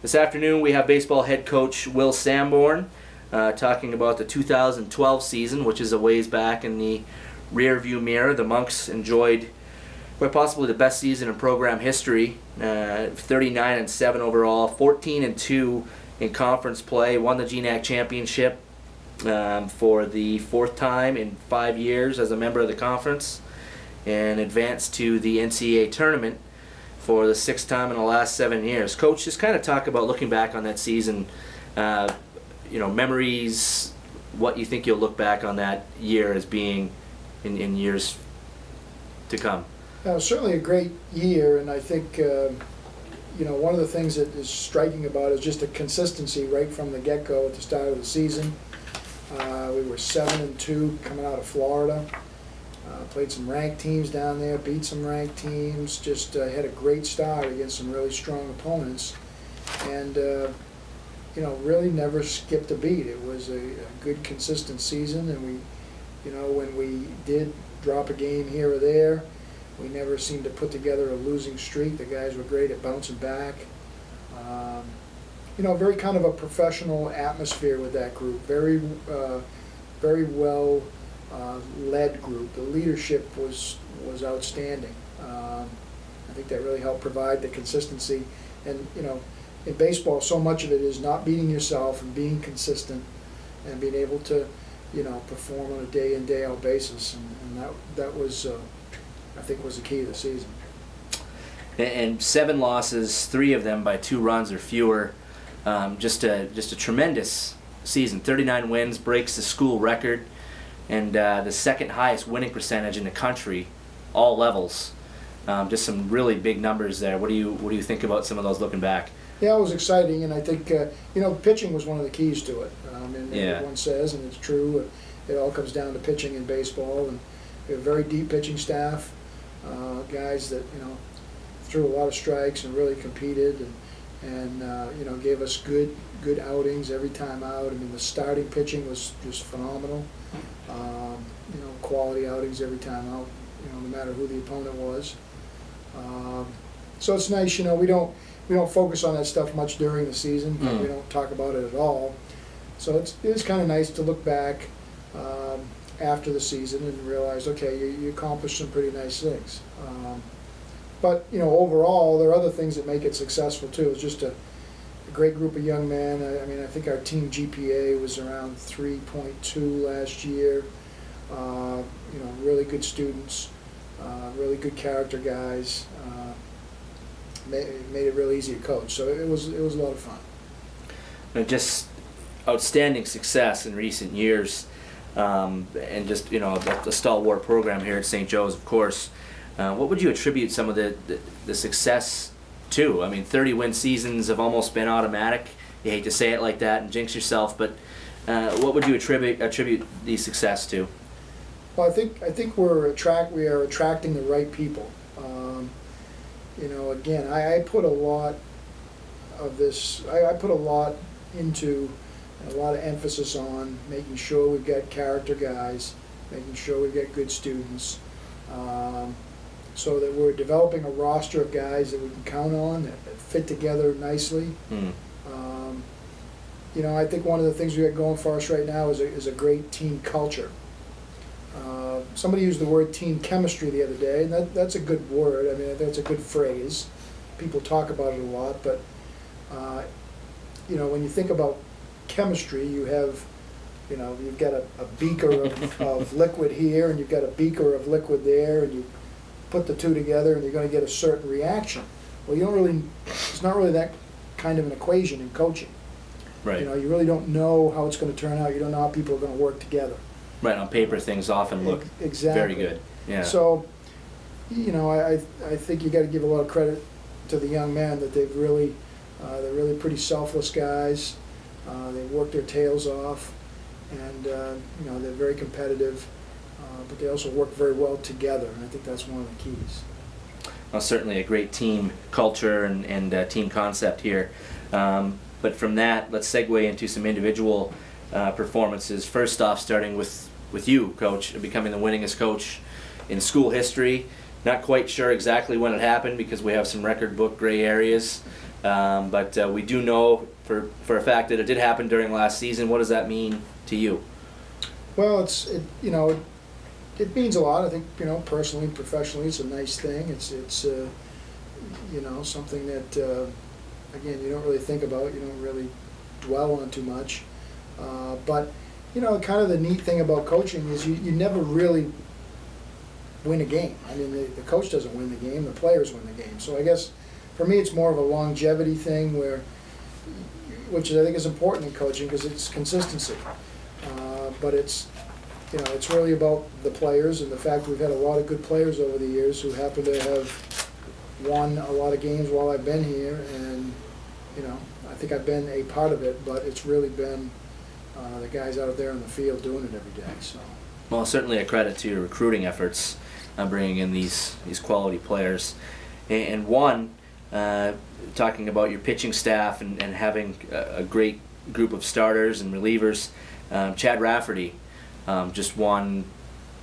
This afternoon we have baseball head coach Will Sanborn talking about the 2012 season, which is a ways back in the rear view mirror. The Monks enjoyed quite possibly the best season in program history, 39-7 overall, 14-2 in conference play, won the GNAC championship for the fourth time in 5 years as a member of the conference, and advanced to the NCAA tournament for the sixth time in the last 7 years. Coach, just kind of talk about looking back on that season, memories, what you think you'll look back on that year as being in years to come. Certainly a great year, and I think one of the things that is striking about it is just the consistency right from the get-go at the start of the season. We were 7-2 coming out of Florida. Played some ranked teams down there, beat some ranked teams, just had a great start against some really strong opponents, and really never skipped a beat. It was a good, consistent season, and we, when we did drop a game here or there, we never seemed to put together a losing streak. The guys were great at bouncing back. Very kind of a professional atmosphere with that group. Very well led group. The leadership was outstanding. I think that really helped provide the consistency. And in baseball, so much of it is not beating yourself and being consistent and being able to perform on a day in, day out basis. And that was I think was the key to the season. And 7 losses, 3 of them by 2 runs or fewer. Just a tremendous season. 39 wins, breaks the school record, and the second highest winning percentage in the country, all levels. Just some really big numbers there. What do you think about some of those looking back? Yeah, it was exciting, and I think pitching was one of the keys to it. Everyone says, and it's true. It all comes down to pitching in baseball, and we have a very deep pitching staff. Guys that threw a lot of strikes and really competed, and gave us good outings every time out. I mean, the starting pitching was just phenomenal. Quality outings every time out. No matter who the opponent was. So it's nice. We don't focus on that stuff much during the season. We don't talk about it at all. So it's kind of nice to look back after the season and realize, okay, you accomplished some pretty nice things. But overall, there are other things that make it successful too. It's just a great group of young men. I think our team GPA was around 3.2 last year. Really good students, really good character guys. Made it real easy to coach. So it was a lot of fun. And just outstanding success in recent years, and just a stalwart program here at St. Joe's, of course. What would you attribute some of the success to? I mean, 30-win seasons have almost been automatic. You hate to say it like that and jinx yourself, but what would you attribute the success to? Well, I think we are attracting the right people. Again, I put a lot of this. I put a lot into, a lot of emphasis on making sure we've got character guys, making sure we've got good students. So that we're developing a roster of guys that we can count on, that fit together nicely. I think one of the things we got going for us right now is a great team culture. Somebody used the word team chemistry the other day, and that's a good word. I mean, that's a good phrase. People talk about it a lot, but when you think about chemistry, you have, you've got a beaker of liquid here, and you've got a beaker of liquid there, and you put the two together and you're going to get a certain reaction. Well, it's not really that kind of an equation in coaching. Right. You really don't know how it's going to turn out. You don't know how people are going to work together. Right, on paper things often look very good. Yeah. So, I think you got to give a lot of credit to the young men that they're really pretty selfless guys. They work their tails off, and they're very competitive. But they also work very well together, and I think that's one of the keys. Well, certainly a great team culture and team concept here. But from that, let's segue into some individual performances. First off, starting with you, Coach, becoming the winningest coach in school history. Not quite sure exactly when it happened because we have some record book gray areas. But we do know for a fact that it did happen during last season. What does that mean to you? Well, it means a lot. I think, personally, professionally, it's a nice thing. It's something that, again, you don't really think about, you don't really dwell on too much. But, kind of the neat thing about coaching is you never really win a game. I mean, the coach doesn't win the game, the players win the game. So I guess for me it's more of a longevity thing which I think is important in coaching because it's consistency. But it's really about the players and the fact we've had a lot of good players over the years who happen to have won a lot of games while I've been here, and I think I've been a part of it, but it's really been the guys out there in the field doing it every day. So. Well, certainly a credit to your recruiting efforts, bringing in these quality players, and talking about your pitching staff and having a great group of starters and relievers. Chad Rafferty just won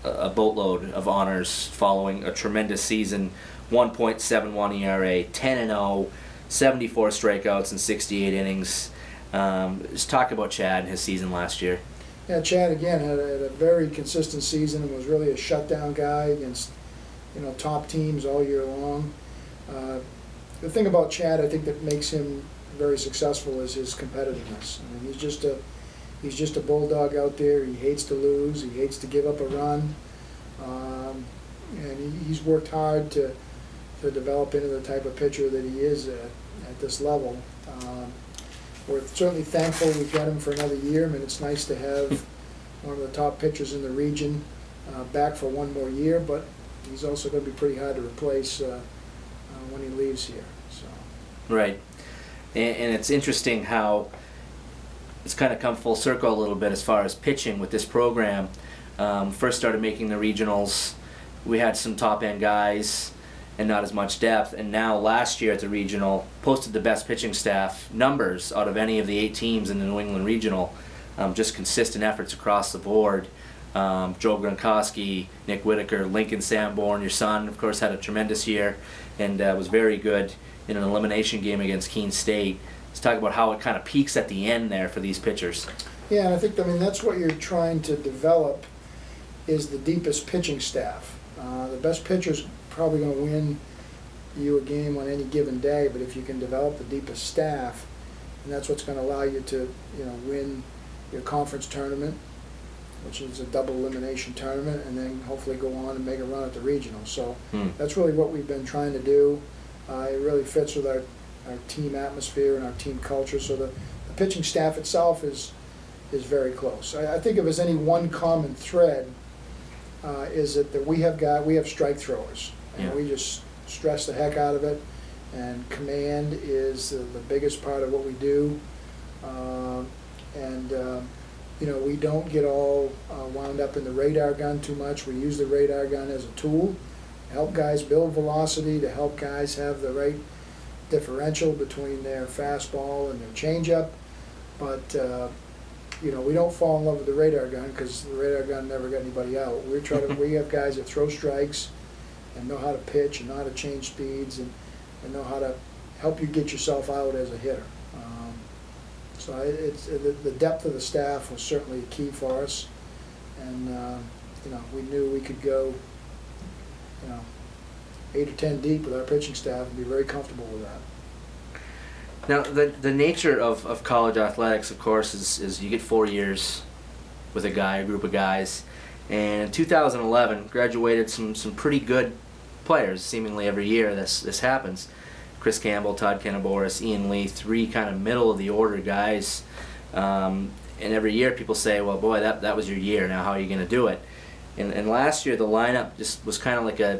a boatload of honors following a tremendous season. 1.71 ERA, 10-0, 74 strikeouts in 68 innings. Just talk about Chad and his season last year. Yeah, Chad again had a very consistent season and was really a shutdown guy against top teams all year long. The thing about Chad, I think, that makes him very successful is his competitiveness. I mean, he's just a bulldog out there. He hates to lose. He hates to give up a run, and he's worked hard to develop into the type of pitcher that he is at this level. We're certainly thankful we've got him for another year. I mean, it's nice to have one of the top pitchers in the region back for one more year, but he's also going to be pretty hard to replace when he leaves here. So. Right. And it's interesting how it's kind of come full circle a little bit as far as pitching with this program. First started making the regionals, we had some top-end guys and not as much depth, and now last year at the regional posted the best pitching staff numbers out of any of the 8 teams in the New England Regional. Just consistent efforts across the board. Joe Gronkowski, Nick Whitaker, Lincoln Sanborn, your son, of course, had a tremendous year and was very good in an elimination game against Keene State. Let's talk about how it kind of peaks at the end there for these pitchers. Yeah, and I think that's what you're trying to develop is the deepest pitching staff. The best pitcher's probably going to win you a game on any given day, but if you can develop the deepest staff, and that's what's going to allow you to win your conference tournament, which is a double elimination tournament, and then hopefully go on and make a run at the regional. So that's really what we've been trying to do. It really fits with our team atmosphere and our team culture. So the pitching staff itself is very close. I think if there's any one common thread, is that we have strike throwers, and we just stress the heck out of it. And command is the biggest part of what we do. We don't get all wound up in the radar gun too much. We use the radar gun as a tool to help guys build velocity, to help guys have the right differential between their fastball and their changeup. But we don't fall in love with the radar gun because the radar gun never got anybody out. We have guys that throw strikes and know how to pitch and know how to change speeds and know how to help you get yourself out as a hitter. So the depth of the staff was certainly key for us, and we knew we could go 8 or 10 deep with our pitching staff and be very comfortable with that. Now, the nature of college athletics, of course, is you get 4 years with a group of guys, and in 2011 graduated some pretty good players. Seemingly every year this happens. Chris Campbell, Todd Kenneborus, Ian Lee, 3 kind of middle of the order guys. And every year people say, well, boy, that was your year. Now how are you going to do it? And last year the lineup just was kind of like a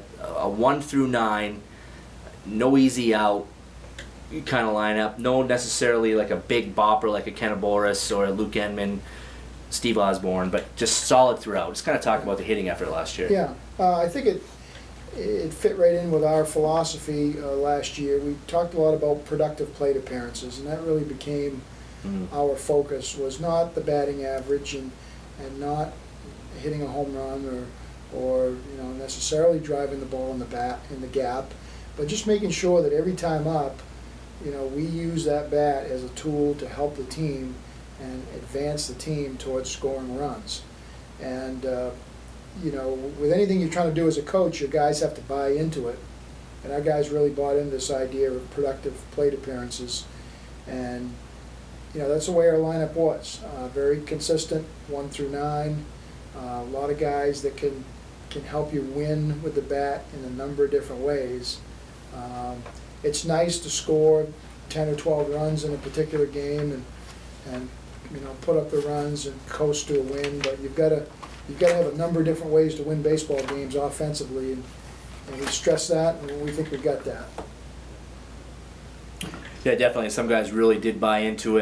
1 through 9, no easy out kind of lineup. No necessarily like a big bopper like a Kenneborus or a Luke Enman, Steve Osborne, but just solid throughout. Just kind of talk about the hitting effort last year. Yeah, I think it fit right in with our philosophy last year. We talked a lot about productive plate appearances, and that really became our focus, was not the batting average and not hitting a home run or necessarily driving the ball in the gap, but just making sure that every time up we use that bat as a tool to help the team and advance the team towards scoring runs. And, with anything you're trying to do as a coach, your guys have to buy into it. And our guys really bought into this idea of productive plate appearances. And, that's the way our lineup was. Very consistent, 1 through 9. A lot of guys that can help you win with the bat in a number of different ways. It's nice to score 10 or 12 runs in a particular game and put up the runs and coast to a win, but you've got to have a number of different ways to win baseball games offensively, and we stress that, and we think we got that. Yeah, definitely. Some guys really did buy into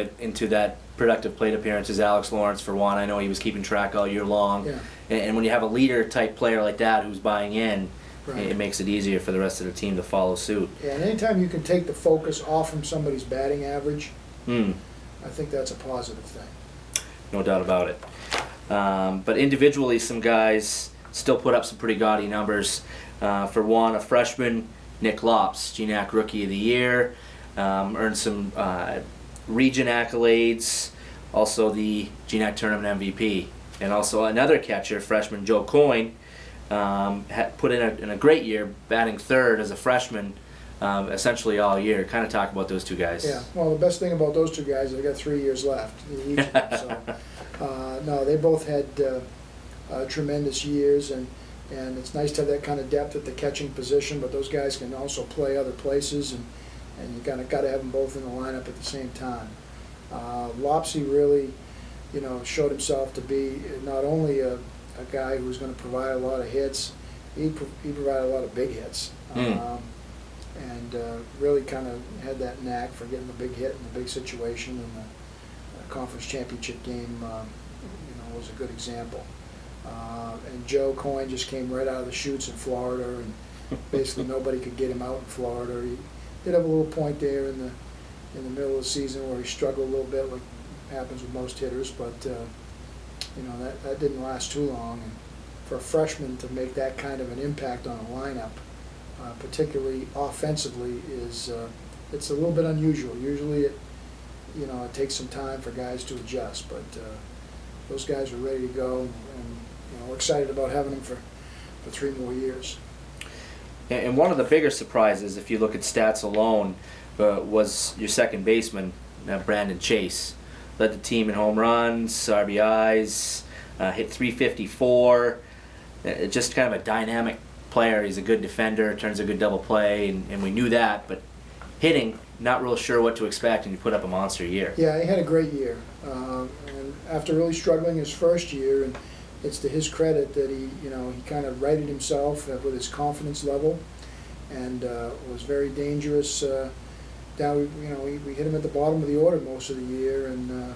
that productive plate appearances. Alex Lawrence, for one, I know he was keeping track all year long. Yeah. And when you have a leader-type player like that who's buying in, Right. it makes it easier for the rest of the team to follow suit. Yeah, and anytime you can take the focus off from somebody's batting average, I think that's a positive thing. No doubt about it. But individually, some guys still put up some pretty gaudy numbers. For one, a freshman, Nick Lops, GNAC Rookie of the Year, earned some region accolades, also the GNAC Tournament MVP. And also another catcher, freshman Joe Coyne, had put in a great year, batting third as a freshman, essentially all year. Kind of talk about those two guys. Yeah, well, the best thing about those two guys is they got 3 years left. Each of them, so, no, they both had tremendous years, and it's nice to have that kind of depth at the catching position, but those guys can also play other places, and you got to have them both in the lineup at the same time. Lopsy really, showed himself to be not only a guy who was going to provide a lot of hits, he provided a lot of big hits. And really kind of had that knack for getting the big hit in the big situation, and the conference championship game, was a good example. And Joe Coyne just came right out of the chutes in Florida, and basically nobody could get him out in Florida. He did have a little point there in the middle of the season where he struggled a little bit, like happens with most hitters, but that didn't last too long. And for a freshman to make that kind of an impact on a lineup, particularly offensively, it's a little bit unusual. Usually it takes some time for guys to adjust, but those guys are ready to go, and we're excited about having them for 3 more years. And one of the bigger surprises, if you look at stats alone, was your second baseman, Brandon Chase. Led the team in home runs, RBIs, hit 354. Just kind of a dynamic player. He's a good defender, turns a good double play, and we knew that. But hitting, not real sure what to expect, and you put up a monster year. Yeah, he had a great year. And after really struggling his first year, and it's to his credit that he kind of righted himself with his confidence level, and was very dangerous. Down, we hit him at the bottom of the order most of the year, and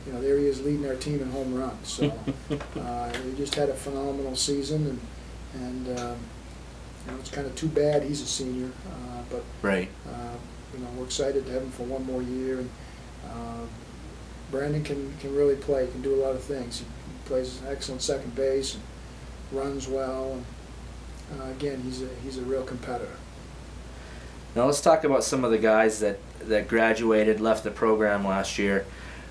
there he is leading our team in home runs. So he just had a phenomenal season, and it's kind of too bad he's a senior, but right. We're excited to have him for 1 more year. And Brandon can really play, can do a lot of things. He plays an excellent second base and runs well, and again, he's a real competitor. Now let's talk about some of the guys that graduated, left the program last year.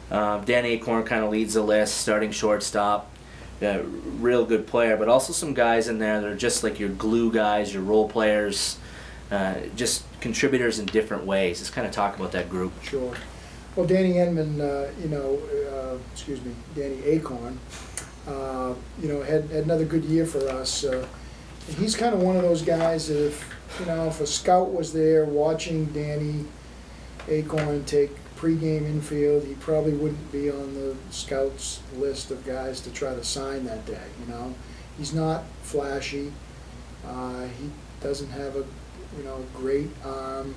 Dan Acorn kind of leads the list, starting shortstop. Real good player, but also some guys in there that are just like your glue guys, your role players, just contributors in different ways. Let's kind of talk about that group. Sure. Well, Danny Enman, Danny Acorn, had another good year for us. And he's kind of one of those guys that if a scout was there watching Danny Acorn take pregame infield, he probably wouldn't be on the scouts list of guys to try to sign that day. He's not flashy. He doesn't have a great arm.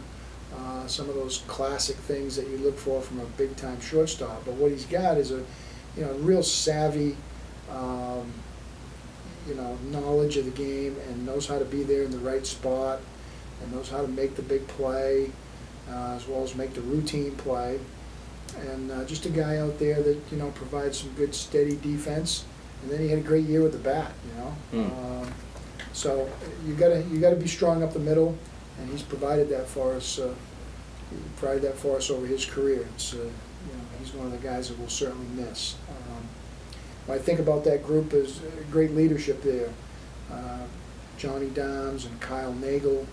Some of those classic things that you look for from a big-time shortstop. But what he's got is a real savvy knowledge of the game, and knows how to be there in the right spot, and knows how to make the big play, as well as make the routine play. And just a guy out there that provides some good steady defense. And then he had a great year with the bat. So you gotta be strong up the middle, and he's provided that for us he provided that for us over his career. It's, he's one of the guys that we'll certainly miss. When I think about that group, there's great leadership there. Johnny Downs and Kyle Nagel,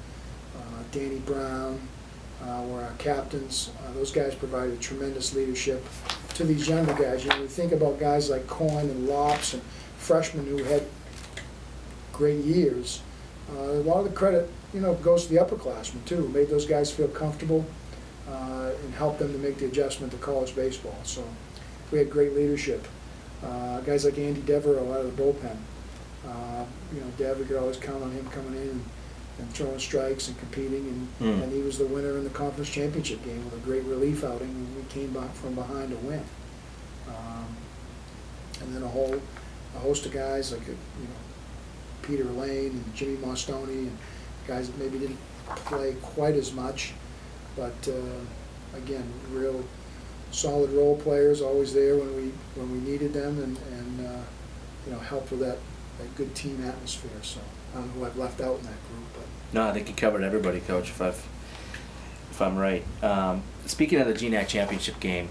Danny Brown were our captains. Those guys provided tremendous leadership to these younger guys. You think about guys like Coyne and Lops and freshmen who had great years. A lot of the credit, goes to the upperclassmen too, who made those guys feel comfortable and helped them to make the adjustment to college baseball. So we had great leadership. Guys like Andy Devereaux out of the bullpen. Dev, we could always count on him coming in and throwing strikes and competing, and he was the winner in the conference championship game with a great relief outing, and we came back from behind to win. And then a host of guys like Peter Lane and Jimmy Mostoni, and guys that maybe didn't play quite as much, but again, real solid role players, always there when we needed them, and helped with that good team atmosphere. So I don't know who I've left out in that group, but no, I think you covered everybody, Coach. If I'm right. Speaking of the GNAC championship game,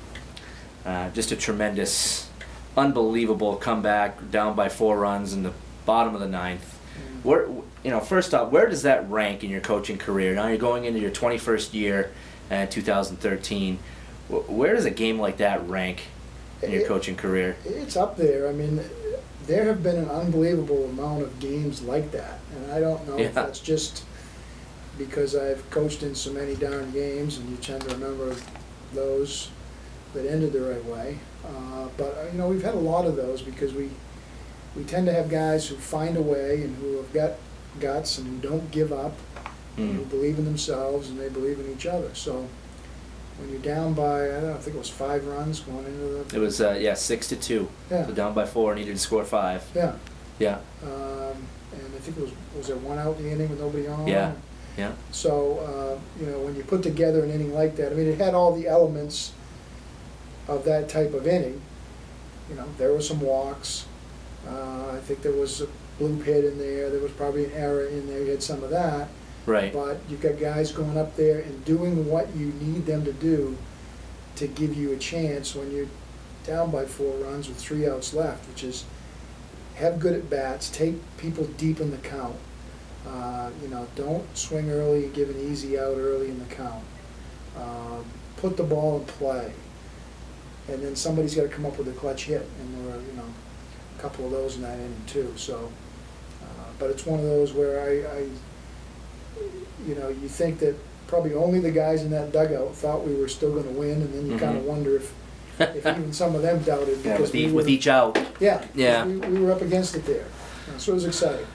just a tremendous, unbelievable comeback, down by 4 runs in the bottom of the 9th. Where, first off, where does that rank in your coaching career? Now you're going into your 21st year, 2013. Where does a game like that rank in your coaching career? It's up there. I mean, there have been an unbelievable amount of games like that, and I don't know if that's just because I've coached in so many darn games, and you tend to remember those that ended the right way. But we've had a lot of those because we tend to have guys who find a way and who have got guts and who don't give up, and who believe in themselves and they believe in each other. So when you're down by, I think it was 5 runs going into the... It was, 6-2. Yeah. So down by 4, needed to score 5. Yeah. Yeah. And I think it was there 1 out in the inning with nobody on? Yeah. Yeah. So, when you put together an inning like that, I mean, it had all the elements of that type of inning. There were some walks. I think there was a bloop hit in there. There was probably an error in there. You had some of that. Right. But you've got guys going up there and doing what you need them to do to give you a chance when you're down by 4 runs with 3 outs left, which is have good at bats, take people deep in the count. Don't swing early and give an easy out early in the count. Put the ball in play. And then somebody's got to come up with a clutch hit, and there were, a couple of those in that inning too. So, but it's one of those where you think that probably only the guys in that dugout thought we were still going to win, and then you kind of wonder if even some of them doubted. Because with each out. Yeah. Yeah. We were up against it there. So it was exciting.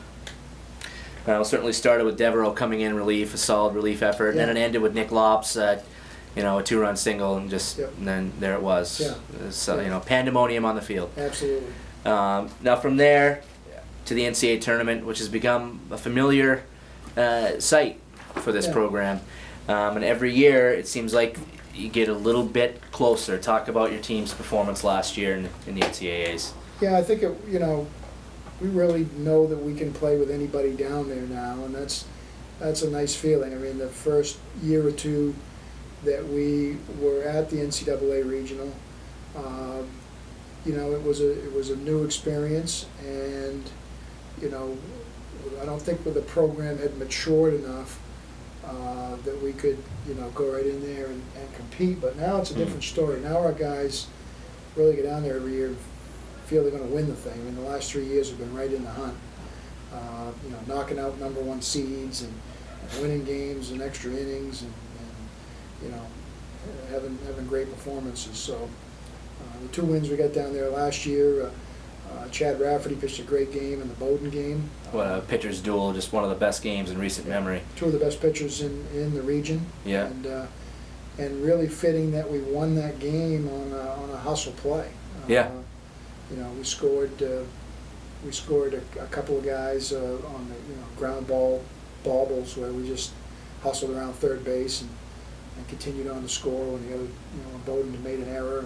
Well, it certainly started with Devereaux coming in relief, a solid relief effort, and then it ended with Nick Lops, a 2-run single, and and then there it was. Yeah. So, pandemonium on the field. Absolutely. Now from there to the NCAA tournament, which has become a familiar site for this program, and every year it seems like you get a little bit closer. Talk about your team's performance last year in the NCAAs. Yeah, I think we really know that we can play with anybody down there now, and that's a nice feeling. I mean, the first year or two that we were at the NCAA regional, it was a new experience, and I don't think the program had matured enough that we could go right in there and compete. But now it's a different story. Now our guys really get down there every year and feel they're going to win the thing. I mean, the last 3 years have been right in the hunt. Knocking out #1 seeds and winning games and extra innings and having great performances. So the 2 wins we got down there last year, Chad Rafferty pitched a great game in the Bowdoin game. What a pitcher's duel, just one of the best games in recent memory. 2 of the best pitchers in the region. Yeah. And really fitting that we won that game on a hustle play. Yeah. We scored a couple of guys on the ground ball baubles where we just hustled around third base and continued on to score when the other when Bowdoin made an error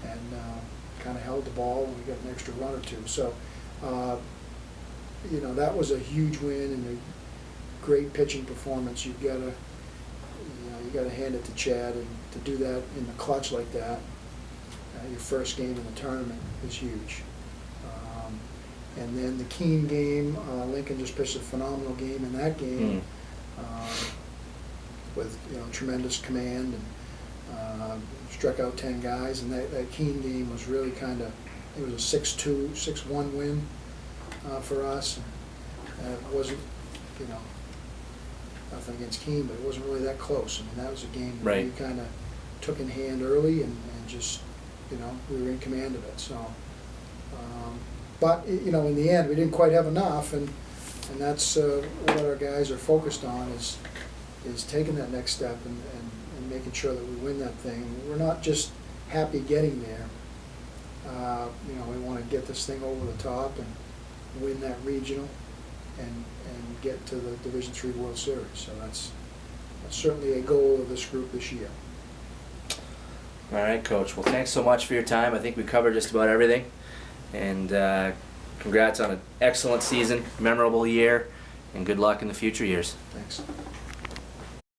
and kind of held the ball and we got an extra run or 2. So that was a huge win and a great pitching performance. You you got to hand it to Chad, and to do that in the clutch like that, your first game in the tournament is huge. And then the Keene game, Lincoln just pitched a phenomenal game in that game, with tremendous command, and struck out 10 guys. And that Keene game was really kind of, it was a 6-2, 6-1 win for us. It wasn't, nothing against Keene, but it wasn't really that close. I mean, that was a game that we kind of took in hand early, and just, we were in command of it. So, but in the end, we didn't quite have enough, and that's what our guys are focused on, is taking that next step and making sure that we win that thing. We're not just happy getting there. We want to get this thing over the top and win that regional, and get to the Division III World Series. So that's certainly a goal of this group this year. All right, Coach. Well, thanks so much for your time. I think we covered just about everything. And congrats on an excellent season, memorable year, and good luck in the future years. Thanks.